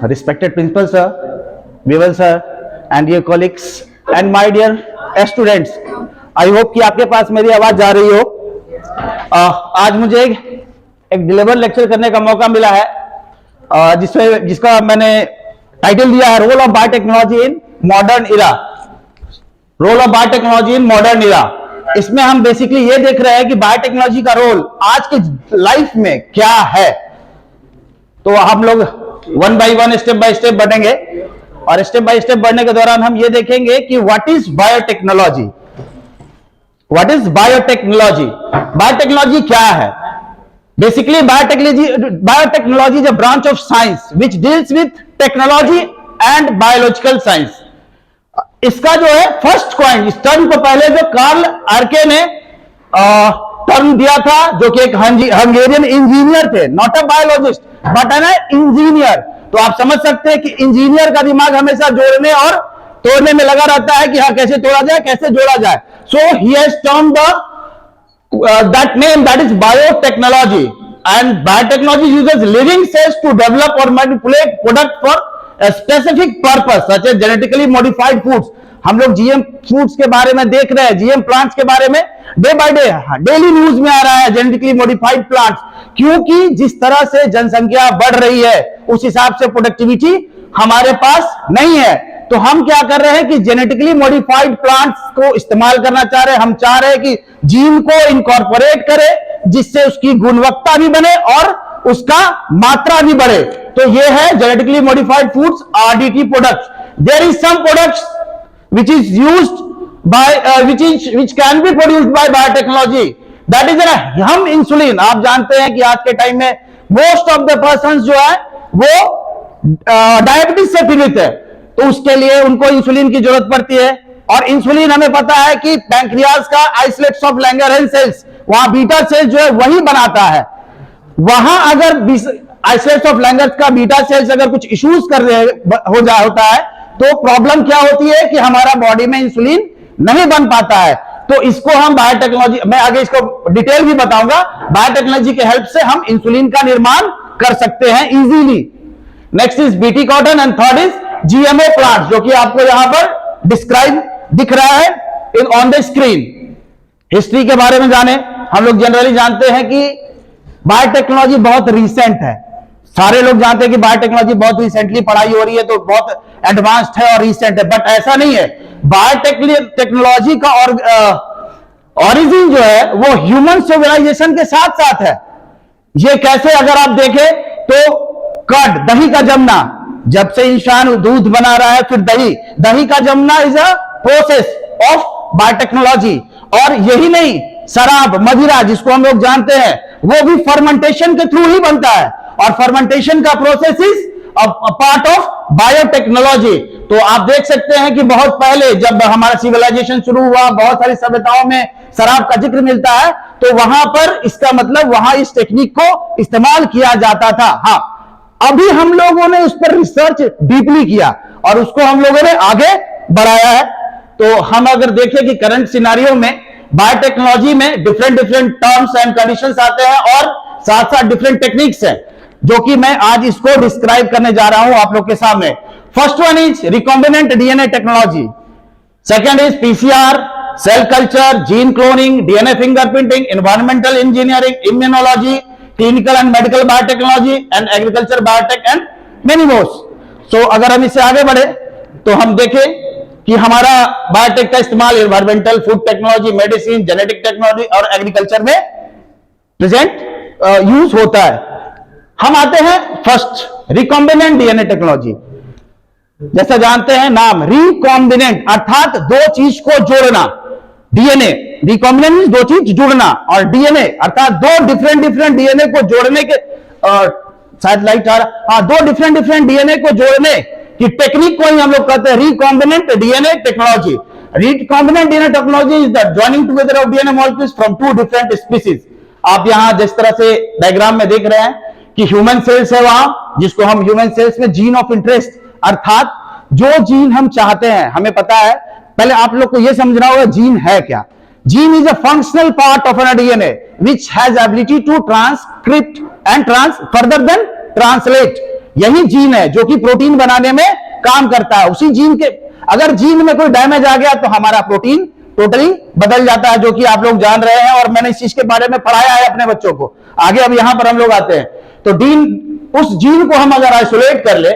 Respected principal sir, Vival sir, and dear colleagues and my dear students, I hope कि आपके पास मेरी आवाज जा रही हो। आज मुझे एक डिलीवर लेक्चर करने का मौका मिला है, जिसका मैंने टाइटल दिया है role of biotechnology in modern era. Role of biotechnology in modern era. इसमें हम बेसिकली ये देख रहे हैं कि बायोटेक्नोलॉजी का रोल आज के लाइफ में क्या है। तो हम लोग one by one, step by step बढ़ेंगे और स्टेप बाय स्टेप बढ़ने के दौरान हम ये देखेंगे कि what is biotechnology. What is biotechnology? Biotechnology क्या है? Basically biotechnology is a branch of science which deals with technology and biological science. इसका जो है फर्स्ट कॉइन, इस टर्म को पहले जो कार्ल आर्के ने टर्म दिया था, जो कि एक हंगेरियन इंजीनियर थे, not a biologist but an engineer. तो आप समझ सकते हैं कि इंजीनियर का दिमाग हमेशा जोड़ने और तोड़ने में लगा रहता है कि हाँ कैसे तोड़ा जाए, कैसे जोड़ा जाए। So he has termed that name, that is biotechnology, and biotechnology uses living cells to develop or manipulate product for a specific purpose such as genetically modified foods। हम लोग जीएम फूड्स के बारे में देख रहे हैं, जीएम प्लांट्स के बारे में day by day daily news में आ रहा है, जेनेटिकली मॉडिफाइड प्लांट्स। क्योंकि जिस तरह से जनसंख्या बढ़ रही है उस हिसाब से प्रोडक्टिविटी हमारे पास नहीं है। तो हम क्या कर रहे हैं कि जेनेटिकली मॉडिफाइड प्लांट्स को इस्तेमाल करना चाह रहे हैं। हम चाह रहे हैं कि जीन को इनकॉर्पोरेट करें जिससे उसकी गुणवत्ता भी बने और उसका मात्रा भी बढ़े। तो ये है genetically modified foods, RDT products. There is some products which is used by which can be produced by biotechnology, that is हम इंसुलिन। आप जानते हैं कि आज के टाइम में मोस्ट ऑफ द पर्संस जो है वो डायबिटीज से पीड़ित है, तो उसके लिए उनको इंसुलिन की जरूरत पड़ती है। और इंसुलिन हमें पता है कि पैंक्रियाज का आइसोलेट्स ऑफ लैंगरहैंस सेल्स, वहां बीटा सेल्स जो है वही बनाता है। वहां अगर आइसोलेट्स ऑफ लैंगरहैंस का बीटा सेल्स अगर कुछ इश्यूज होता है तो प्रॉब्लम क्या होती है कि हमारा बॉडी में इंसुलिन नहीं बन पाता है। तो इसको हम बायोटेक्नोलॉजी, मैं आगे इसको डिटेल भी बताऊंगा, बायोटेक्नोलॉजी के हेल्प से हम इंसुलिन का निर्माण कर सकते हैं easily. Next is BT cotton and third is GMO plant, जो कि आपको यहां पर डिस्क्राइब दिख रहा है in on the screen. History के बारे में जाने, हम लोग जनरली जानते हैं कि बायोटेक्नोलॉजी बहुत रिसेंट है। सारे लोग जानते हैं कि बायोटेक्नोलॉजी बहुत रिसेंटली पढ़ाई हो रही है, तो बहुत एडवांस्ड है और रिसेंट है, बट ऐसा नहीं है। बायोटेक्नोलॉजी का ओरिजिन जो है वो ह्यूमन सिविलाइजेशन के साथ साथ है। ये कैसे, अगर आप देखें तो कर्ड, दही का जमना, जब से इंसान दूध बना रहा है, फिर दही का जमना is a process of biotechnology. और यही नहीं, शराब, मदिरा जिसको हम लोग जानते हैं, वो भी फर्मेंटेशन के थ्रू ही बनता है, और फर्मेंटेशन का process is part of biotechnology. तो आप देख सकते हैं कि बहुत पहले जब हमारा सिविलाइजेशन शुरू हुआ, बहुत सारी सभ्यताओं में शराब का जिक्र मिलता है, तो वहां पर इसका मतलब वहां इस टेक्निक को इस्तेमाल किया जाता था। हाँ, अभी हम लोगों ने उस पर रिसर्च डीपली किया और उसको हम लोगों ने आगे बढ़ाया है। तो हम अगर देखें कि करंट सिनारियो में बायोटेक्नोलॉजी में डिफरेंट टर्म्स एंड कंडीशंस आते हैं और साथ साथ डिफरेंट टेक्निक्स हैं, जो कि मैं आज इसको डिस्क्राइब करने जा रहा हूं आप लोग के सामने। First one is recombinant DNA technology, second is PCR, cell culture, gene cloning, DNA fingerprinting, environmental engineering, immunology, clinical and medical biotechnology and agriculture biotech and many more. So अगर हम इससे आगे बढ़े तो हम देखें कि हमारा बायोटेक का इस्तेमाल environmental, food technology, medicine, genetic technology और एग्रीकल्चर में प्रेजेंट यूज होता है। हम आते हैं फर्स्ट, रिकॉम्बिनेंट डीएनए टेक्नोलॉजी। जैसा जानते हैं नाम, रिकॉम्बिनेंट अर्थात दो चीज को जोड़ना। डीएनए, रिकॉम्बिनेंट मींस दो चीज जुड़ना, और डीएनए अर्थात दो डिफरेंट डीएनए को जोड़ने के, शायद लाइट आ रहा, हाँ, दो डिफरेंट डीएनए को जोड़ने की टेक्निक को ही हम लोग कहते हैं recombinant DNA technology. Recombinant DNA technology is the joining together of DNA molecules from two different species. आप यहां जिस तरह से डायग्राम में देख रहे हैं कि ह्यूमन सेल्स है वहां, जिसको हम ह्यूमन सेल्स में जीन ऑफ इंटरेस्ट, अर्थात जो जीन हम चाहते हैं, हमें पता है। पहले आप लोग को यह समझना होगा जीन है क्या। Gene is a functional part of an DNA which has ability to transcript and further than translate यही जीन है जो कि प्रोटीन बनाने में काम करता है। उसी जीन के अगर जीन में कोई डैमेज आ गया तो हमारा प्रोटीन टोटली बदल जाता है, जो कि आप लोग जान रहे हैं और मैंने इस चीज के बारे में पढ़ाया है अपने बच्चों को। आगे अब यहां पर हम लोग आते हैं तो उस जीन को हम अगर आइसोलेट कर ले,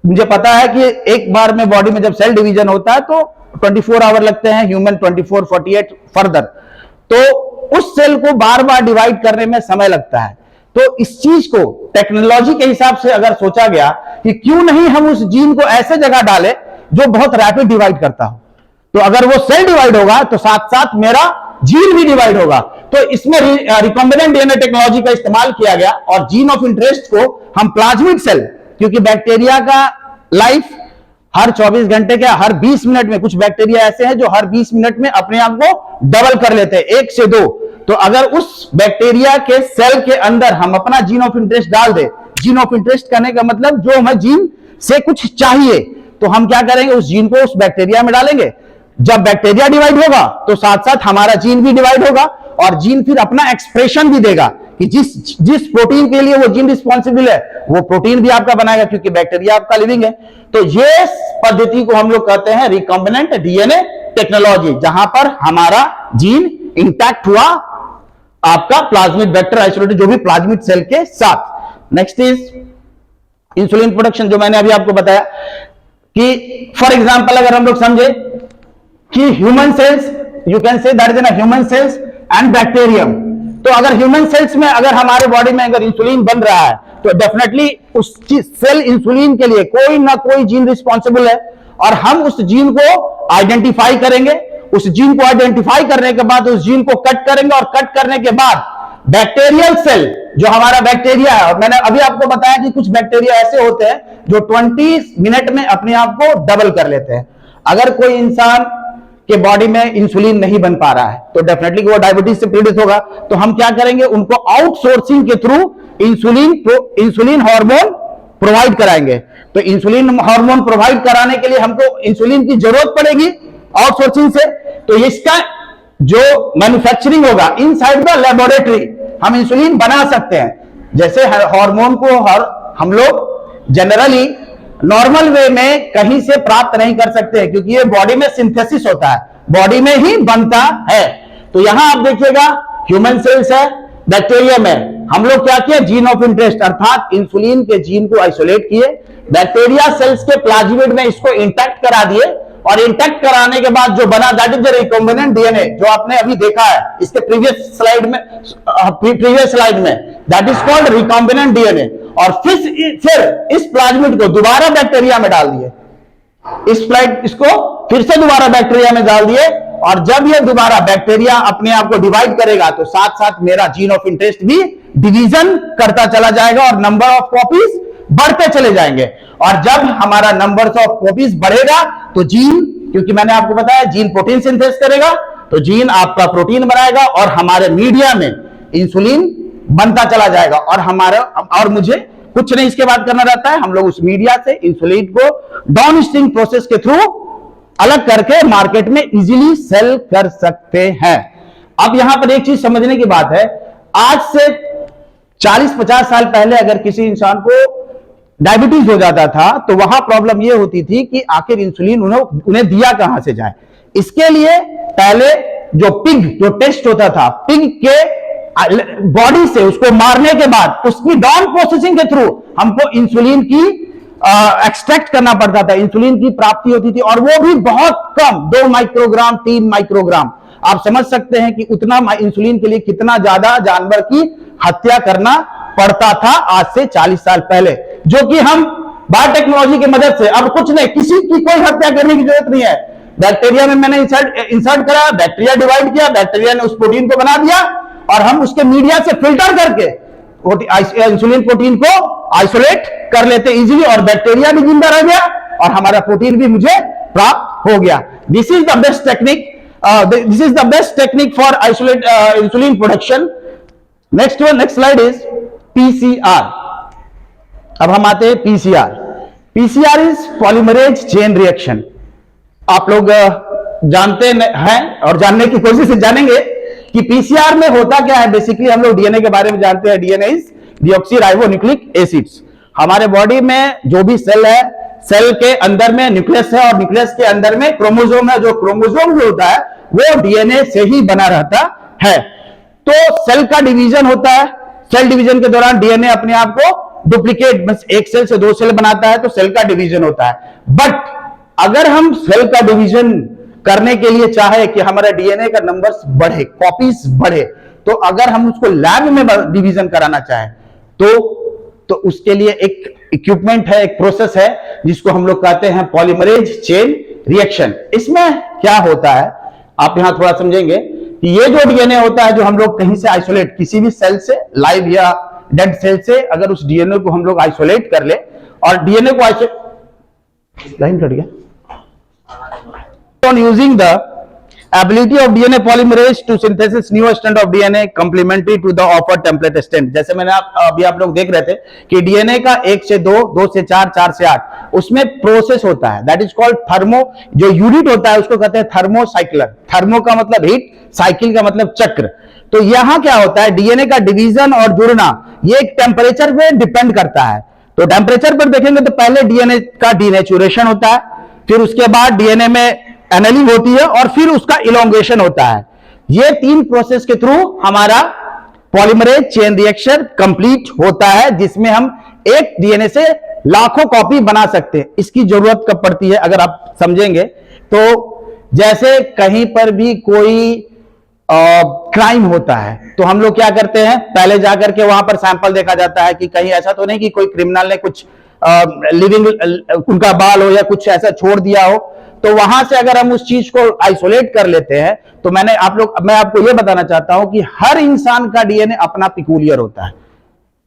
मुझे पता है कि एक बार में बॉडी में जब सेल डिवीजन होता है तो 24 आवर लगते हैं, ह्यूमन 24, 48 फर्दर, तो उस सेल को बार बार डिवाइड करने में समय लगता है। तो इस चीज को टेक्नोलॉजी के हिसाब से अगर सोचा गया कि क्यों नहीं हम उस जीन को ऐसे जगह डालें जो बहुत रैपिड डिवाइड करता हो, तो अगर वो सेल डिवाइड होगा तो साथ साथ मेरा जीन भी डिवाइड होगा। तो इसमें रिकॉम्बिनेंट डीएनए टेक्नोलॉजी का इस्तेमाल किया गया और जीन ऑफ इंटरेस्ट को हम प्लाज्मिड सेल, क्योंकि बैक्टीरिया का लाइफ हर 24 घंटे के हर 20 मिनट में, कुछ बैक्टीरिया ऐसे हैं जो हर 20 मिनट में अपने आप को डबल कर लेते हैं, 1 से 2। तो अगर उस बैक्टीरिया के सेल के अंदर हम अपना जीन ऑफ इंटरेस्ट डाल दे, जीन ऑफ इंटरेस्ट करने का मतलब जो हमें जीन से कुछ चाहिए, तो हम क्या करेंगे, उस जीन को उस बैक्टीरिया में डालेंगे। जब बैक्टीरिया डिवाइड होगा तो साथ साथ हमारा जीन भी डिवाइड होगा और जीन फिर अपना एक्सप्रेशन भी देगा कि जिस प्रोटीन के लिए वो जीन रिस्पॉन्सिबल है वो प्रोटीन भी आपका बनाएगा, क्योंकि बैक्टीरिया आपका लिविंग है। तो ये पद्धति को हम लोग कहते हैं रिकॉम्बिनेंट डीएनए टेक्नोलॉजी, जहां पर हमारा जीन इंटैक्ट हुआ आपका प्लाज्मिड वेक्टर आइसोलेटेड जो भी प्लाज्मिड सेल के साथ। नेक्स्ट इज इंसुलिन प्रोडक्शन, जो मैंने अभी आपको बताया कि फॉर एग्जांपल अगर हम लोग समझे कि human cells, you can say that is in human cells and bacterium. तो अगर ह्यूमन सेल्स में अगर हमारे बॉडी में अगर इंसुलिन बन रहा है तो डेफिनेटली उस सेल इंसुलिन के लिए कोई ना कोई जीन रिस्पॉन्सिबल है और हम उस जीन को आइडेंटिफाई करेंगे। उस जीन को आइडेंटिफाई करने के बाद उस जीन को कट करेंगे और कट करने के बाद बैक्टीरियल सेल जो हमारा बैक्टीरिया है, और मैंने अभी आपको बताया कि कुछ बैक्टीरिया ऐसे होते हैं जो 20 मिनट में अपने आप को डबल कर लेते हैं। अगर कोई इंसान के बॉडी में इंसुलिन नहीं बन पा रहा है तो डेफिनेटली वो डायबिटीज से पीड़ित होगा, तो हम क्या करेंगे, उनको आउटसोर्सिंग के थ्रू इंसुलिन हार्मोन प्रोवाइड कराएंगे। तो इंसुलिन हार्मोन प्रोवाइड कराने के लिए हमको इंसुलिन की जरूरत पड़ेगी आउटसोर्सिंग से। तो इसका जो मैन्युफैक्चरिंग होगा इनसाइड द लेबोरेटरी, हम इंसुलिन बना सकते हैं। जैसे हार्मोन को हम लोग जनरली नॉर्मल वे में कहीं से प्राप्त नहीं कर सकते हैं, क्योंकि ये बॉडी में सिंथेसिस होता है, बॉडी में ही बनता है। तो यहां आप देखिएगा ह्यूमन सेल्स है, बैक्टीरिया में हम लोग क्या किए, जीन ऑफ इंटरेस्ट अर्थात इंसुलिन के जीन को आइसोलेट किए, बैक्टीरिया सेल्स के प्लाज्मिड में इसको इंटैक्ट करा दिए और इंटैक्ट कराने के बाद जो बना that is the recombinant DNA, जो आपने अभी देखा है इसके प्रीवियस स्लाइड में that is called recombinant DNA. और फिर इस प्लाज्मिड को दोबारा बैक्टीरिया में डाल दिए, इसको फिर से दोबारा बैक्टीरिया में डाल दिए, और जब ये दोबारा बैक्टीरिया अपने आप को डिवाइड करेगा तो साथ साथ मेरा जीन ऑफ इंटरेस्ट भी डिवीजन करता चला जाएगा और नंबर ऑफ कॉपीज बढ़ते चले जाएंगे। और जब हमारा नंबर ऑफ कॉपीज बढ़ेगा तो जीन, क्योंकि मैंने आपको बताया जीन प्रोटीन सिंथेसिस करेगा, तो जीन आपका प्रोटीन बनाएगा और हमारे मीडिया में इंसुलिन बनता चला जाएगा और मुझे कुछ नहीं इसके बाद करना रहता है, हम लोग उस मीडिया से इंसुलिन को डाउनस्ट्रीम प्रोसेस के थ्रू अलग करके मार्केट में इजीली सेल कर सकते हैं। अब यहां पर एक चीज समझने की बात है, आज से 40-50 साल पहले अगर किसी इंसान को डायबिटीज हो जाता था तो वहां प्रॉब्लम यह होती थी कि आखिर इंसुलिन उन्हें दिया कहां से जाए। इसके लिए पहले जो टेस्ट होता था, पिग के बॉडी से उसको मारने के बाद उसकी डाउन प्रोसेसिंग के थ्रू हमको इंसुलिन की एक्सट्रैक्ट करना पड़ता था, इंसुलिन की प्राप्ति होती थी, और वो भी बहुत कम, 2 माइक्रोग्राम 3 माइक्रोग्राम। आप समझ सकते हैं कि उतना इंसुलिन के लिए कितना ज्यादा जानवर की हत्या करना पड़ता था आज से 40 साल पहले, जो कि हम बायोटेक्नोलॉजी की मदद से अब कुछ नहीं, किसी की कोई हत्या करने की जरूरत नहीं है। बैक्टीरिया में मैंने इंसर्ट करा, बैक्टीरिया डिवाइड किया, बैक्टीरिया ने उस प्रोटीन को बना दिया और हम उसके मीडिया से फिल्टर करके इंसुलिन प्रोटीन को आइसोलेट कर लेते इजीली, और बैक्टीरिया भी जिंदा रह गया और हमारा प्रोटीन भी मुझे प्राप्त हो गया। This is the best technique for isolate insulin production. Next slide is PCR. अब हम आते हैं PCR. PCR is polymerase chain reaction. आप लोग जानते हैं और जानने की कोशिश से जानेंगे कि पीसीआर में होता क्या है। बेसिकली हम लोग डीएनए के बारे में जानते हैं, DNA is deoxy ribonucleic acids. हमारे बॉडी में जो भी सेल है, सेल के अंदर में न्यूक्लियस है और न्यूक्लियस के अंदर में क्रोमोसोम है। जो क्रोमोसोम जो होता है वो डीएनए से ही बना रहता है। तो सेल का डिवीजन होता है, सेल डिवीजन के दौरान डीएनए अपने आप को डुप्लीकेट, बस एक सेल से 2 सेल बनाता है, तो सेल का डिवीजन होता है। बट अगर हम सेल का डिवीजन करने के लिए चाहे कि हमारा डीएनए का नंबर्स बढ़े, कॉपीज बढ़े, तो अगर हम उसको लैब में डिवीजन कराना चाहे तो उसके लिए एक इक्विपमेंट है, एक प्रोसेस है जिसको हम लोग कहते हैं पॉलीमरेज चेन रिएक्शन। इसमें क्या होता है आप यहां थोड़ा समझेंगे कि ये जो डीएनए होता है, जो हम लोग कहीं से आइसोलेट, किसी भी सेल से, लाइव या डेड सेल से, अगर उस डीएनए को हम लोग आइसोलेट कर ले और डीएनए को लाइन कट गया, on using the ability of DNA polymerase to synthesis new strand of DNA complementary to the offered template strand। जैसे मैंने अभी आप लोग देख रहे थे कि डीएनए का 1 से 2, 2 से 4, 4 से 8 उसमें प्रोसेस होता है, दैट इज कॉल्ड थर्मो। जो यूनिट होता है उसको कहते हैं थर्मोसाइक्लर। थर्मो का मतलब हीट, साइकिल का मतलब चक्र। तो यहां क्या होता है, डीएनए का डिवीजन और जुड़ना ये एक टेम्परेचर पे डिपेंड करता है। तो टेम्परेचर पर देखेंगे तो पहले डीएनए का डीनेचुरेशन होता है, फिर उसके बाद डीएनए में एनलिंग होती है और फिर उसका इलोंगेशन होता है। ये 3 प्रोसेस के थ्रू हमारा पॉलीमरेज चेन रिएक्शन कंप्लीट होता है, जिसमें हम एक डीएनए से लाखों कॉपी बना सकते हैं। इसकी जरूरत कब पड़ती है अगर आप समझेंगे तो, जैसे कहीं पर भी कोई क्राइम होता है तो हम लोग क्या करते हैं, पहले जाकर के वहां पर सैंपल देखा जाता है कि कहीं ऐसा तो नहीं कि कोई क्रिमिनल ने कुछ लिविंग उनका बाल हो या कुछ ऐसा छोड़ दिया हो। तो वहां से अगर हम उस चीज को आइसोलेट कर लेते हैं तो मैं आपको यह बताना चाहता हूं कि हर इंसान का डीएनए अपना पिकूलियर होता है।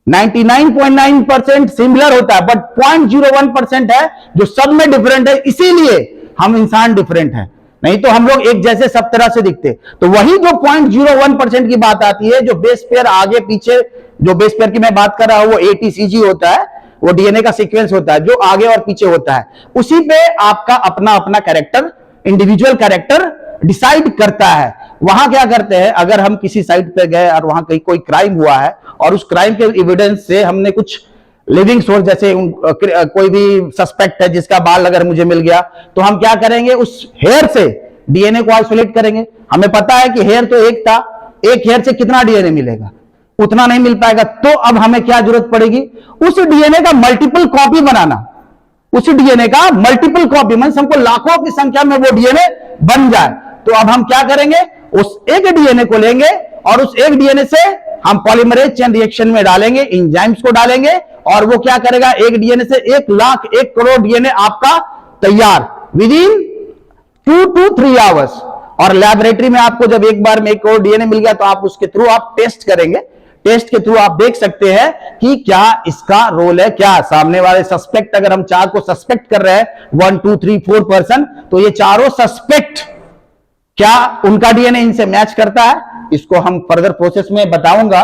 99.9% सिमिलर होता है, बट 0.01% है जो सब में डिफरेंट है। इसीलिए हम इंसान डिफरेंट हैं, नहीं तो हम लोग एक जैसे सब तरह से दिखते। तो वही जो 0.01% की बात आती है, जो बेस पेयर आगे पीछे, जो बेस पेयर की मैं बात कर रहा हूं वो ATCG होता है, वो डीएनए का सीक्वेंस होता है जो आगे और पीछे होता है। उसी पे आपका अपना अपना कैरेक्टर, इंडिविजुअल कैरेक्टर डिसाइड करता है। वहां क्या करते हैं, अगर हम किसी साइट पे गए और वहां कहीं कोई क्राइम हुआ है और उस क्राइम के एविडेंस से हमने कुछ लिविंग सोर्स, जैसे कोई भी सस्पेक्ट है जिसका बाल अगर मुझे मिल गया, तो हम क्या करेंगे, उस हेयर से डीएनए को आइसोलेट करेंगे। हमें पता है कि हेयर तो एक था, एक हेयर से कितना डीएनए मिलेगा, उतना नहीं मिल पाएगा। तो अब हमें क्या जरूरत पड़ेगी, उस डीएनए का मल्टीपल कॉपी बनाना। उस डीएनए का मल्टीपल कॉपी मींस हमको लाखों की संख्या में वो डीएनए बन जाए। तो अब हम क्या करेंगे, उस एक डीएनए को लेंगे और उस एक डीएनए से हम पॉलीमरेज चेन रिएक्शन में डालेंगे, एंजाइम्स को डालेंगे और वो क्या करेगा, एक डीएनए से 1 लाख 1 करोड़ डीएनए आपका तैयार विद इन 2 to 3 आवर्स। और लैबोरेटरी में आपको जब एक बार में 1 करोड़ डीएनए मिल गया तो आप उसके थ्रू आप टेस्ट करेंगे। टेस्ट के थ्रू आप देख सकते हैं कि क्या इसका रोल है, क्या सामने वाले सस्पेक्ट, अगर हम 4 को सस्पेक्ट कर रहे हैं 1 2 3 4 पर्सन, तो ये चारों सस्पेक्ट क्या उनका डीएनए इनसे मैच करता है। इसको हम फर्दर प्रोसेस में बताऊंगा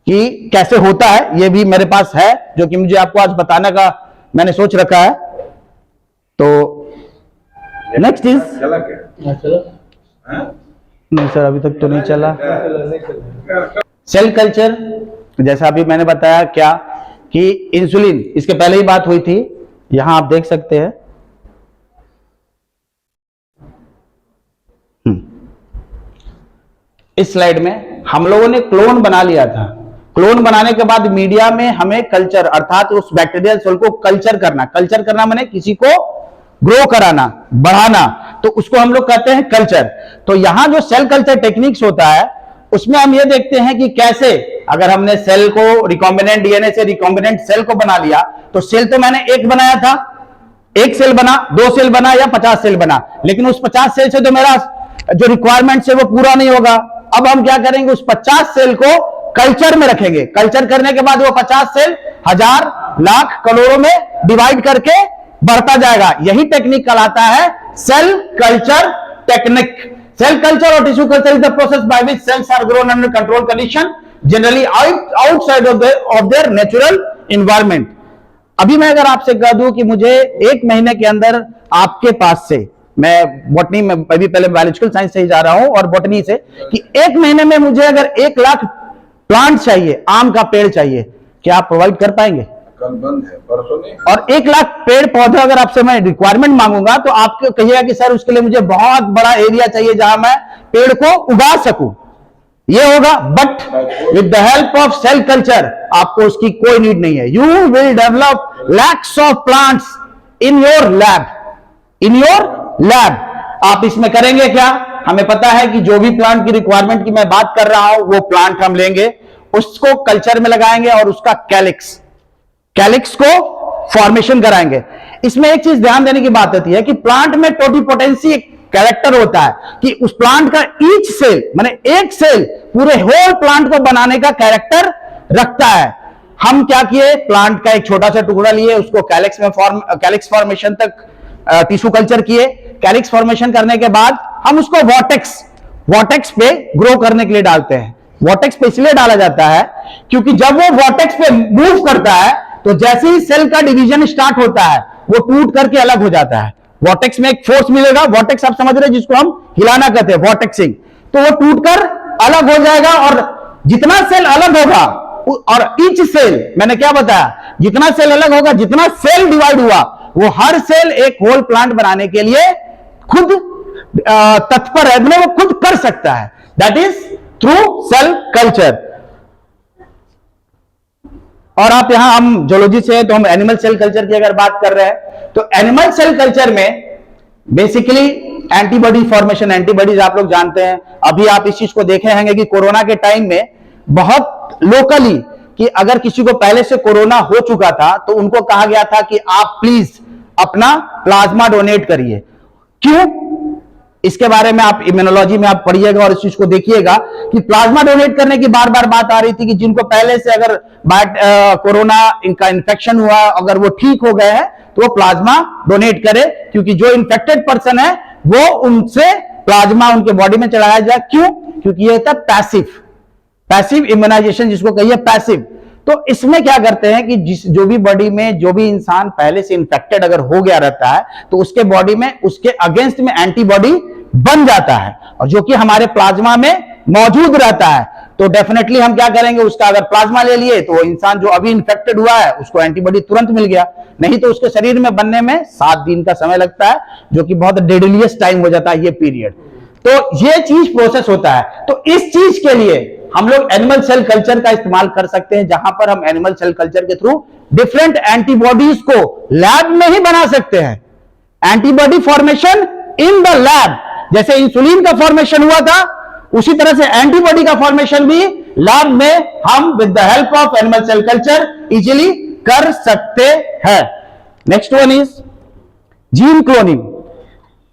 कि कैसे होता है, ये भी मेरे पास है जो कि मुझे आपको आज बताने का मैंने सोच रखा है। तो नेक्स्ट इज नहीं सर, अभी तक तो नहीं चला। सेल कल्चर, जैसा अभी मैंने बताया क्या कि इंसुलिन, इसके पहले ही बात हुई थी, यहां आप देख सकते हैं। इस स्लाइड में हम लोगों ने क्लोन बना लिया था। क्लोन बनाने के बाद मीडिया में हमें कल्चर, अर्थात उस बैक्टीरियल सेल को कल्चर करना। कल्चर करना माने किसी को ग्रो कराना, बढ़ाना, तो उसको हम लोग कहते हैं कल्चर। तो यहां जो सेल कल्चर टेक्निक्स होता है उसमें हम ये देखते हैं कि कैसे, अगर हमने सेल को रिकॉम्बिनेंट डीएनए से रिकॉम्बिनेंट सेल को बना लिया, तो सेल तो मैंने एक बनाया था, एक सेल बना, 2 सेल बना या 50 सेल बना, लेकिन उस 50 सेल से तो मेरा जो रिक्वायरमेंट है वो पूरा नहीं होगा। अब हम क्या करेंगे, उस 50 सेल को कल्चर में रखेंगे। कल्चर करने के बाद वो 50 सेल 1000, लाख, करोड़ों में डिवाइड करके बढ़ता जाएगा। यही टेक्निक कहलाता है cell culture technique. Cell culture और tissue culture is the process by which cells are grown under control condition, generally outside of their natural environment. अभी मैं अगर आपसे कह दूं कि मुझे 1 महीने के अंदर आपके पास से, मैं बॉटनी में अभी पहले बायोलॉजिकल साइंस से ही जा रहा हूं और बॉटनी से, कि 1 महीने में मुझे अगर 1 लाख प्लांट चाहिए, आम का पेड़ चाहिए, क्या आप प्रोवाइड कर पाएंगे? कल बंद है, परसों नहीं। और 1 लाख पेड़ पौधे अगर आपसे मैं रिक्वायरमेंट मांगूंगा तो आप कहिएगा कि सर उसके लिए मुझे बहुत बड़ा एरिया चाहिए जहां मैं पेड़ को उगा सकूं, ये होगा। But with the help of cell culture आपको उसकी कोई नीड नहीं है। You will develop lakhs of plants in your lab, in your lab. आप इसमें करेंगे क्या? हमें पता है कि जो भी प्लांट की रिक्वायरमेंट की मैं बात कर रहा हूं वो प्लांट हम लेंगे, उसको कल्चर में लगाएंगे और उसका कैलिक्स को फॉर्मेशन कराएंगे। इसमें एक चीज ध्यान देने की बात होती है कि प्लांट में टोटिपोटेंसी एक कैरेक्टर होता है कि उस प्लांट का ईच सेल, माने एक सेल पूरे होल प्लांट को बनाने का कैरेक्टर रखता है। हम क्या किए, प्लांट का एक छोटा सा टुकड़ा लिए, उसको कैलिक्स फॉर्मेशन तक टिश्यू कल्चर किए। कैलिक्स फॉर्मेशन करने के बाद हम उसको वॉटेक्स पे ग्रो करने के लिए डालते हैं। वॉटेक्स पे इसलिए डाला जाता है क्योंकि जब वो वॉटेक्स पे मूव करता है तो जैसे ही सेल का डिवीजन स्टार्ट होता है वो टूट करके अलग हो जाता है। वॉटेक्स में एक फोर्स मिलेगा, वॉटेक्स आप समझ रहे हैं जिसको हम हिलाना कहते हैं, वॉटेक्सिंग। तो वो टूटकर अलग हो जाएगा और जितना सेल अलग होगा, और ईच सेल, मैंने क्या बताया, जितना सेल अलग होगा, जितना सेल डिवाइड हुआ, वो हर सेल एक होल प्लांट बनाने के लिए खुद तत्पर है, मतलब वो खुद कर सकता है। That is through cell culture. और आप यहां, हम जोलॉजी से हैं तो हम एनिमल सेल कल्चर की अगर बात कर रहे हैं तो एनिमल सेल कल्चर में बेसिकली एंटीबॉडी फॉर्मेशन, एंटीबॉडीज आप लोग जानते हैं। अभी आप इस चीज को देखे होंगे कि कोरोना के टाइम में बहुत लोकली कि अगर किसी को पहले से कोरोना हो चुका था तो उनको कहा गया था कि आप प्लीज अपना प्लाज्मा डोनेट करिए। क्यों? इसके बारे में आप इम्यूनोलॉजी में आप पढ़िएगा और इस चीज को देखिएगा कि प्लाज्मा डोनेट करने की बार बार बात आ रही थी कि जिनको पहले से अगर कोरोना इनका इन्फेक्शन हुआ, अगर वो ठीक हो गए हैं तो वो प्लाज्मा डोनेट करे, क्योंकि जो इन्फेक्टेड पर्सन है वो उनसे प्लाज्मा उनके बॉडी में चढ़ाया जाए। क्यों? क्योंकि ये होता है पैसिव इम्यूनाइजेशन, जिसको कहिए पैसिव। तो इसमें क्या करते हैं कि जो भी बॉडी में जो भी इंसान पहले से इन्फेक्टेड अगर हो गया रहता है तो उसके बॉडी में उसके अगेंस्ट में एंटीबॉडी बन जाता है, और जो कि हमारे प्लाज्मा में मौजूद रहता है। तो डेफिनेटली हम क्या करेंगे, उसका अगर प्लाज्मा ले लिए तो इंसान जो अभी इन्फेक्टेड हुआ है उसको एंटीबॉडी तुरंत मिल गया, नहीं तो उसके शरीर में बनने में 7 दिन का समय लगता है, जो कि बहुत डेडलिएस्ट टाइम हो जाता है ये पीरियड। तो ये चीज प्रोसेस होता है। तो इस चीज के लिए हम लोग एनिमल सेल कल्चर का इस्तेमाल कर सकते हैं, जहां पर हम एनिमल सेल कल्चर के थ्रू डिफरेंट एंटीबॉडीज को लैब में ही बना सकते हैं। Antibody formation in the lab, जैसे इंसुलिन का फॉर्मेशन हुआ था उसी तरह से एंटीबॉडी का फॉर्मेशन भी लैब में हम with the help of animal cell culture easily कर सकते हैं। Next one is gene cloning.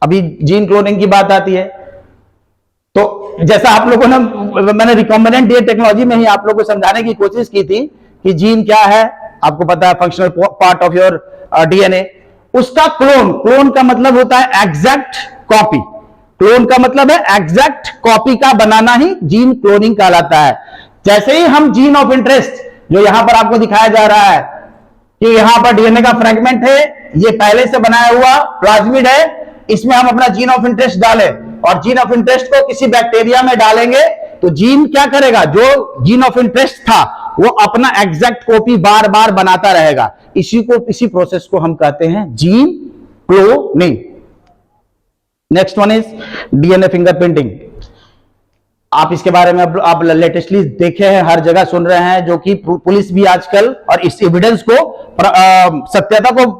अभी जीन क्लोनिंग की बात आती है तो जैसा आप लोगों ने, मैंने रिकॉम्बिनेंट डीएनए टेक्नोलॉजी में ही आप लोगों को समझाने की कोशिश की थी कि जीन क्या है, आपको पता है, functional part of your DNA. उसका क्लोन का मतलब होता है एग्जैक्ट कॉपी। क्लोन का मतलब है एग्जैक्ट कॉपी का बनाना ही जीन क्लोनिंग कहलाता है। जैसे ही हम जीन ऑफ इंटरेस्ट, जो यहां पर आपको दिखाया जा रहा है कि यहां पर डीएनए का फ्रेगमेंट है, ये पहले से बनाया हुआ प्लाज्मिड है, इसमें हम अपना जीन ऑफ इंटरेस्ट डालें और जीन ऑफ इंटरेस्ट को किसी बैक्टीरिया में डालेंगे तो जीन क्या करेगा, जो जीन ऑफ इंटरेस्ट था वो अपना एग्जैक्ट कॉपी बार बार बनाता रहेगा। इसी प्रोसेस को हम कहते हैं gene cloning. Next one is DNA fingerprinting. आप इसके बारे में आप लेटेस्टली देखे हैं, हर जगह सुन रहे हैं, जो कि पुलिस भी आजकल और इस एविडेंस को सत्यता को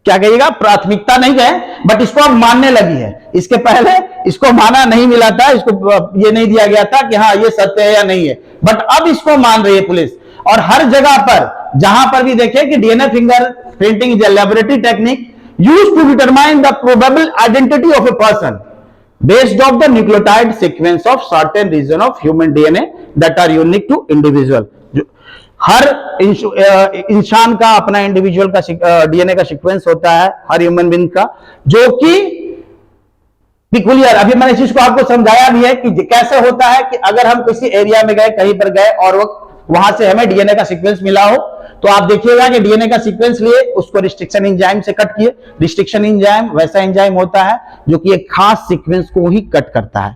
क्या कहिएगा, प्राथमिकता नहीं है, बट इसको अब मानने लगी है। इसके पहले इसको माना नहीं मिला था, इसको ये नहीं दिया गया था कि हाँ ये सत्य है या नहीं है, बट अब इसको मान रही है पुलिस। और हर जगह पर जहां पर भी देखे कि DNA finger printing is a laboratory technique used to determine the probable identity of a person based on the nucleotide sequence of certain region of human DNA that are unique to individual। हर इंसान का अपना individual का DNA का sequence होता है, हर human being का, जो कि पिकुलियर। अभी मैंने इस चीज को आपको समझाया भी है कि कैसे होता है कि अगर हम किसी एरिया में गए, कहीं पर गए और वहां से हमें डीएनए का सीक्वेंस मिला हो, तो आप देखिएगा कि डीएनए का सीक्वेंस लिए उसको रिस्ट्रिक्शन एंजाइम से कट किए। रिस्ट्रिक्शन एंजाइम वैसा एंजाइम होता है जो कि एक खास सीक्वेंस को ही कट करता है।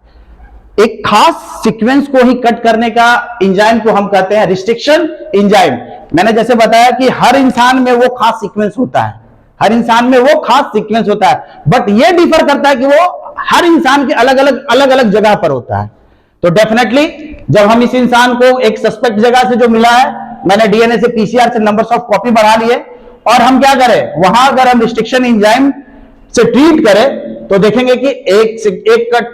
एक खास सीक्वेंस को ही कट करने का एंजाइम को हम कहते हैं रिस्ट्रिक्शन एंजाइम। मैंने जैसे बताया कि हर इंसान में वो खास सीक्वेंस होता है, हर इंसान में वो खास सीक्वेंस होता है, बट ये डिफर करता है कि वो हर इंसान के अलग अलग जगह पर होता है। तो डेफिनेटली जब हम इस इंसान को एक सस्पेक्ट जगह से जो मिला है, मैंने डीएनए से पीसीआर से नंबर्स ऑफ कॉपी बढ़ा लिए, और हम क्या करें, वहां अगर हम रिस्ट्रिक्शन एंजाइम से ट्रीट करें तो देखेंगे कि एक कट,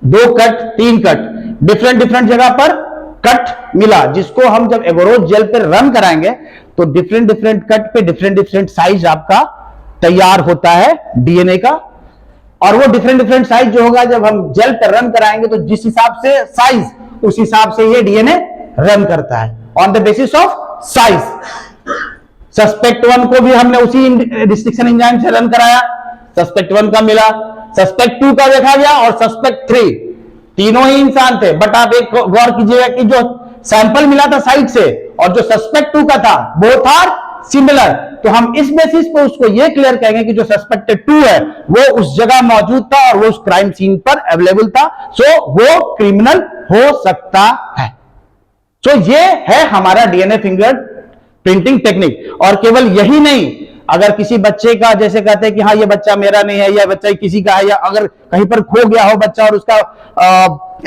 2 कट, 3 कट, डिफरेंट जगह पर कट मिला, जिसको हम जब एगोरोज जेल पे रन कराएंगे तो डिफरेंट कट पे डिफरेंट साइज आपका तैयार होता है डीएनए का। और वो डिफरेंट साइज जो होगा जब हम जेल पर रन कराएंगे तो जिस हिसाब से साइज, उस हिसाब से ये डीएनए रन करता है on the basis of size. Suspect 1 को भी हमने उसी रिस्ट्रिक्शन एंजाइम से रन कराया, सस्पेक्ट 1 का मिला, सस्पेक्ट 2 का देखा गया, और सस्पेक्ट 3, तीनों ही इंसान थे। बट आप एक गौर कीजिएगा कि जो सैंपल मिला था साइड से और जो सस्पेक्ट 2 का था, बोथ आर सिमिलर। तो हम इस बेसिस पे उसको ये क्लियर कहेंगे कि जो सस्पेक्टेड 2 है वो उस जगह मौजूद था और वो उस क्राइम सीन पर अवेलेबल था, सो वो क्रिमिनल हो सकता है। सो ये है हमारा डीएनए फिंगर प्रिंटिंग टेक्निक। और केवल यही नहीं, अगर किसी बच्चे का, जैसे कहते हैं कि हाँ ये बच्चा मेरा नहीं है या बच्चा किसी का है, या अगर कहीं पर खो गया हो बच्चा और उसका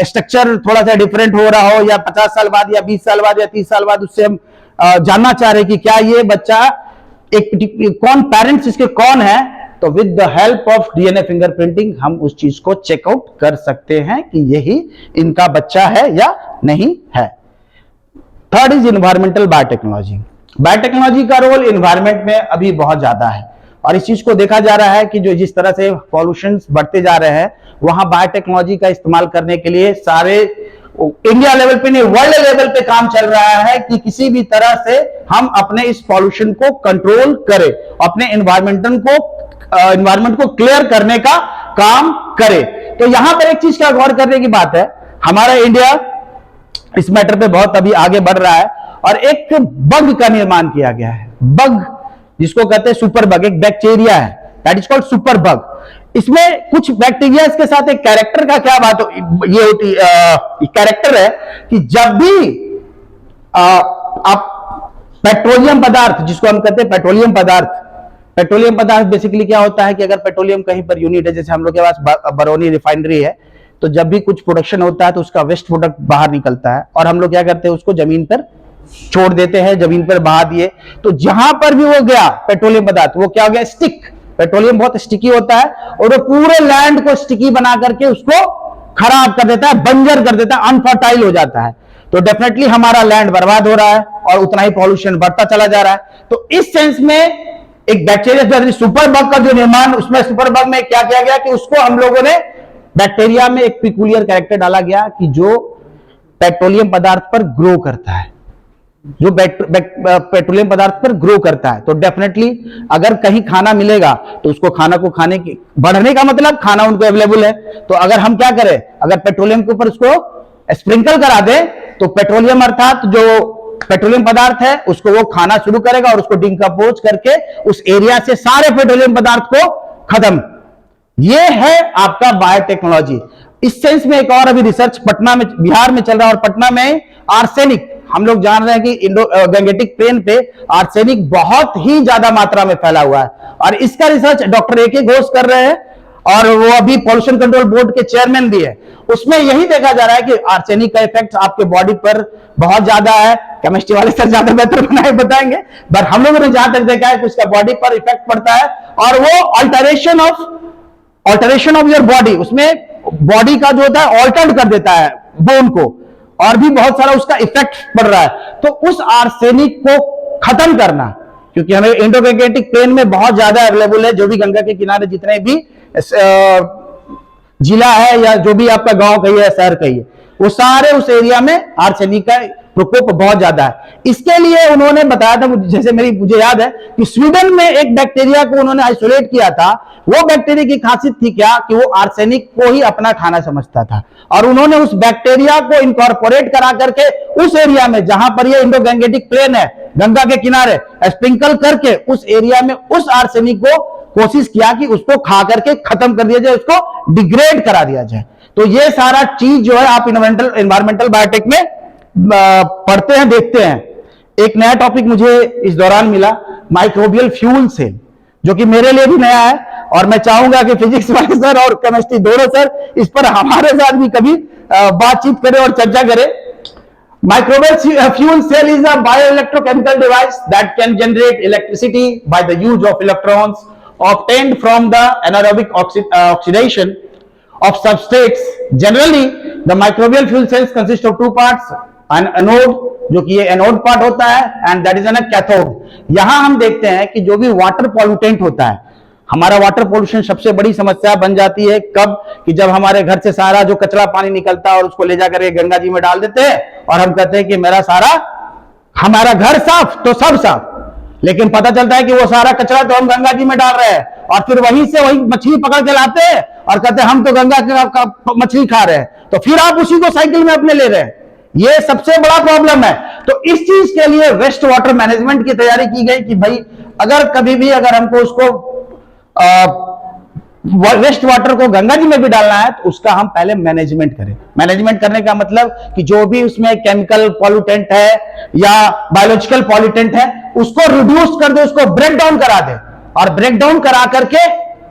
स्ट्रक्चर थोड़ा सा डिफरेंट हो रहा हो, या 50 साल बाद या 20 साल बाद या 30 साल बाद उससे हम जानना चाह रहे कि क्या ये बच्चा कौन पेरेंट्स इसके कौन है, तो with the help of DNA fingerprinting हम उस चीज को चेकआउट कर सकते हैं कि यही इनका बच्चा है या नहीं है। Third is environmental biotechnology. Biotechnology का रोल इन्वायरमेंट में अभी बहुत ज्यादा है, और इस चीज को देखा जा रहा है कि जो जिस तरह से पॉल्यूशन बढ़ते जा रहे हैं, वहां बायोटेक्नोलॉजी का इस्तेमाल करने के लिए सारे इंडिया लेवल पे नहीं, वर्ल्ड लेवल पे काम चल रहा है कि किसी भी तरह से हम अपने इस पॉल्यूशन को कंट्रोल करें, अपने इन्वायरमेंट को क्लियर करने का काम करें। तो यहां पर एक चीज का गौर करने की बात है, हमारा इंडिया इस मैटर पे बहुत अभी आगे बढ़ रहा है, और एक बग का निर्माण किया गया है। बग जिसको कहते हैं सुपर बग, एक बैक्टीरिया है, that is called super bug. इसमें कुछ बैक्टीरिया के साथ एक कैरेक्टर का क्या बात ये होती कैरेक्टर है कि जब भी आप पेट्रोलियम पदार्थ, जिसको हम कहते हैं पेट्रोलियम पदार्थ बेसिकली क्या होता है कि अगर पेट्रोलियम कहीं पर यूनिट है, जैसे हम लोग के पास बरौनी रिफाइनरी है, तो जब भी कुछ प्रोडक्शन होता है तो उसका वेस्ट प्रोडक्ट बाहर निकलता है, और हम लोग क्या करते हैं, उसको जमीन पर छोड़ देते हैं, जमीन पर बहा दिए। तो जहां पर भी वो गया पेट्रोलियम पदार्थ, वो क्या हो गया, स्टिक। पेट्रोलियम बहुत स्टिकी होता है, और वो पूरे लैंड को स्टिकी बना करके उसको खराब कर देता है, बंजर कर देता है, अनफर्टाइल हो जाता है। तो डेफिनेटली हमारा लैंड बर्बाद हो रहा है, और उतना ही पॉल्यूशन बढ़ता चला जा रहा है। तो इस सेंस में एक बैक्टीरिया सुपर बग का जो निर्माण, उसमें सुपर बग में क्या किया गया कि उसको हम लोगों ने बैक्टीरिया में एक पिकुलियर कैरेक्टर डाला गया कि जो पेट्रोलियम पदार्थ पर ग्रो करता है, जो पेट्रोलियम पदार्थ पर ग्रो करता है। तो डेफिनेटली अगर कहीं खाना मिलेगा तो उसको खाना को खाने की, बढ़ने का मतलब खाना उनको अवेलेबल है। तो अगर हम क्या करें, अगर पेट्रोलियम के ऊपर उसको स्प्रिंकल करा दें, तो पेट्रोलियम अर्थात जो पेट्रोलियम पदार्थ है उसको वो खाना शुरू करेगा, और उसको डिकम्पोज करके उस एरिया से सारे पेट्रोलियम पदार्थ को खत्म। ये है आपका बायोटेक्नोलॉजी। इस सेंस में एक और अभी रिसर्च पटना में, बिहार में चल रहा है, और पटना में आर्सेनिक, हम लोग जान रहे हैं कि इंडो गैंगेटिक प्लेन पे आर्सेनिक बहुत ही ज्यादा मात्रा में फैला हुआ है, और इसका रिसर्च डॉक्टर ए के घोष कर रहे हैं, और वो अभी पॉल्यूशन कंट्रोल बोर्ड के चेयरमैन भी है। उसमें यही देखा जा रहा है कि आर्सेनिक का इफेक्ट आपके बॉडी पर बहुत ज्यादा है। केमिस्ट्री वाले सर ज्यादा बेहतर बताएंगे, पर हम लोगों ने जहां तक देखा है कि उसका बॉडी पर इफेक्ट पड़ता है, और वो अल्टरेशन ऑफ योर बॉडी, उसमें बॉडी का जो होता है ऑल्टर्ड कर देता है बोन को, और भी बहुत सारा उसका इफेक्ट पड़ रहा है। तो उस आर्सेनिक को खत्म करना, क्योंकि हमें इंडो गैंगेटिक प्लेन में बहुत ज्यादा अवेलेबल है, जो भी गंगा के किनारे जितने भी जिला है या जो भी आपका गांव कहिए, शहर कहिए, वो सारे उस एरिया में आर्सेनिक का प्रकोप बहुत ज्यादा है। इसके लिए उन्होंने बताया था, जैसे मुझे याद है कि स्वीडन में एक बैक्टीरिया को उन्होंने आइसोलेट किया था। वो बैक्टीरिया की खासियत थी क्या कि वो आर्सेनिक को ही अपना खाना समझता था, और उन्होंने उस बैक्टीरिया को इनकॉर्पोरेट करा करके उस एरिया में जहां पर ये इंडो गैंगेटिक प्लेन है, गंगा के किनारे, स्प्रिंकल करके उस एरिया में उस आर्सेनिक को कोशिश किया कि उसको खा करके खत्म कर दिया जाए, उसको डिग्रेड करा दिया जाए। तो ये सारा चीज जो है आप इन्वायरमेंटल बायोटेक में पढ़ते हैं, देखते हैं। एक नया टॉपिक मुझे इस दौरान मिला, माइक्रोबियल फ्यूल सेल, जो कि मेरे लिए भी नया है, और मैं चाहूंगा कि फिजिक्स वाले सर और केमिस्ट्री दोनों सर इस पर हमारे साथ भी कभी बातचीत करें और चर्चा करें। Microbial fuel cell is a bioelectrochemical device that can generate electricity by the use of electrons obtained from the anaerobic oxidation of substrates. Generally, the microbial fuel cells consist of two parts: an anode, जो कि ये anode part होता है, and that is an cathode. यहां हम देखते हैं कि जो भी वाटर पॉल्यूटेंट होता है, हमारा वाटर पोल्यूशन सबसे बड़ी समस्या बन जाती है कब, कि जब हमारे घर से सारा जो कचरा पानी निकलता है और उसको ले जाकर गंगा जी में डाल देते हैं, और हम कहते हैं कि हमारा घर साफ तो सब साफ, लेकिन पता चलता है कि वो सारा कचरा तो हम गंगा जी में डाल रहे हैं, और फिर वहीं से वही मछली पकड़ के लाते हैं और कहते हैं हम तो गंगा का मछली खा रहे हैं, तो फिर आप उसी को साइकिल में अपने ले रहे हैं। ये सबसे बड़ा प्रॉब्लम है। तो इस चीज के लिए वेस्ट वाटर मैनेजमेंट की तैयारी की गई कि भाई अगर कभी भी अगर हमको उसको वेस्ट वाटर को गंगा जी में भी डालना है, तो उसका हम पहले मैनेजमेंट करें। मैनेजमेंट करने का मतलब कि जो भी उसमें केमिकल पॉल्यूटेंट है या बायोलॉजिकल पॉल्यूटेंट है, उसको रिड्यूस कर दे, उसको ब्रेक डाउन करा दे, और ब्रेक डाउन करा करके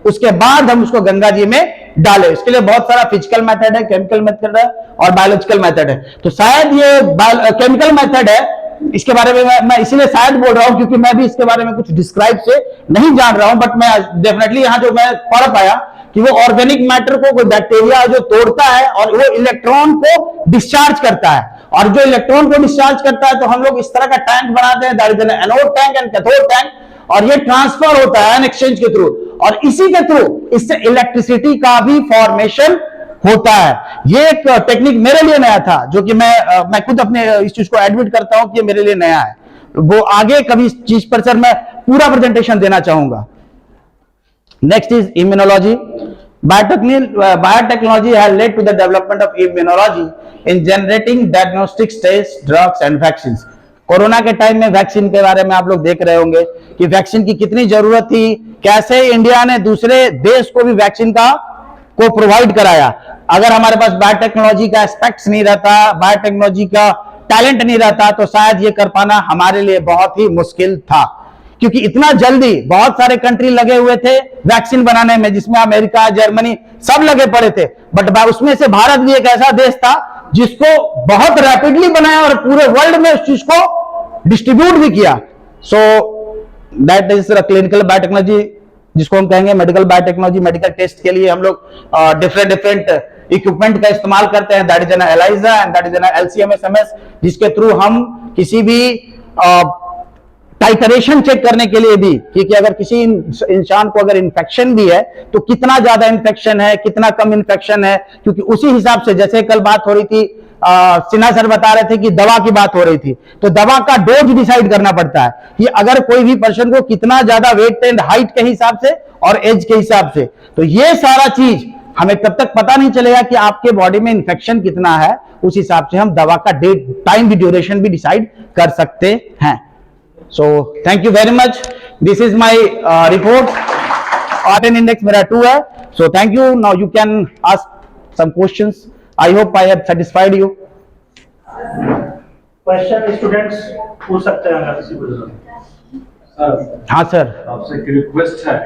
उसके बाद हम उसको गंगा जी में डालें। इसके लिए बहुत सारा फिजिकल मेथड है, केमिकल मेथड है और बायोलॉजिकल मेथड है। तो शायद ये केमिकल मेथड है, इसके बारे में मैं इसीलिए शायद बोल रहा हूं क्योंकि मैं भी इसके बारे में कुछ डिस्क्राइब से नहीं जान रहा हूं, बट मैं डेफिनेटली यहां जो मैं पढ़ पाया कि वो ऑर्गेनिक मैटर को कोई बैक्टीरिया जो तोड़ता है और वो इलेक्ट्रॉन को डिस्चार्ज करता है, और जो इलेक्ट्रॉन को डिस्चार्ज करता है तो हम लोग इस तरह का टैंक बनाते हैं, that is N anode tank and cathode tank, और ये ट्रांसफर होता है एन एक्सचेंज के थ्रू, और इसी के थ्रू इससे इलेक्ट्रिसिटी का भी फॉर्मेशन होता है। ये एक टेक्निक मेरे लिए नया था, जो कि मैं खुद अपने इस चीज को एडमिट करता हूं कि ये मेरे लिए नया है। वो आगे कभी इस चीज पर सर मैं पूरा प्रेजेंटेशन देना चाहूंगा। Next is immunology. Biotechnology has led to the development of immunology in generating diagnostic tests, drugs and vaccines. Corona के टाइम में वैक्सीन के बारे में आप लोग देख रहे होंगे कि वैक्सीन की कितनी जरूरत थी, कैसे इंडिया ने दूसरे देश को भी वैक्सीन को प्रोवाइड कराया। अगर हमारे पास बायोटेक्नोलॉजी का एस्पेक्ट्स नहीं रहता, बायोटेक्नोलॉजी का टैलेंट नहीं रहता, तो शायद ये कर पाना हमारे लिए बहुत ही मुश्किल था, क्योंकि इतना जल्दी बहुत सारे कंट्री लगे हुए थे वैक्सीन बनाने में, जिसमें अमेरिका, जर्मनी सब लगे पड़े थे, बट उसमें से भारत भी एक ऐसा देश था जिसको बहुत रैपिडली बनाया और पूरे वर्ल्ड में उस चीज को डिस्ट्रीब्यूट भी किया। So that is clinical biotechnology, जिसको हम कहेंगे मेडिकल बायोटेक्नोलॉजी। मेडिकल टेस्ट के लिए हम लोग डिफरेंट इक्विपमेंट का इस्तेमाल करते हैं, that is an ELISA and that is an LC-MS, जिसके थ्रू हम किसी भी टाइटरेशन चेक करने के लिए भी, क्योंकि अगर किसी इंसान को अगर इन्फेक्शन भी है तो कितना ज्यादा इन्फेक्शन है, कितना कम इन्फेक्शन है, क्योंकि उसी हिसाब से, जैसे कल बात हो रही थी, सिन्हा सर बता रहे थे कि दवा की बात हो रही थी, तो दवा का डोज डिसाइड करना पड़ता है कि अगर कोई भी पर्सन को कितना ज्यादा वेट एंड हाइट के हिसाब से और एज के हिसाब से, तो ये सारा चीज हमें तब तक पता नहीं चलेगा कि आपके बॉडी में इन्फेक्शन कितना है, उस हिसाब से हम दवा का टाइम भी, ड्यूरेशन भी डिसाइड कर सकते हैं। So thank you very much. This is my report. RN index मेरा 2 है. So thank you. Now you can ask some questions. I hope I have satisfied you. Question students पूछ सकते हैं अगर किसी को जरूरत है। हाँ सर, आपसे एक रिक्वेस्ट है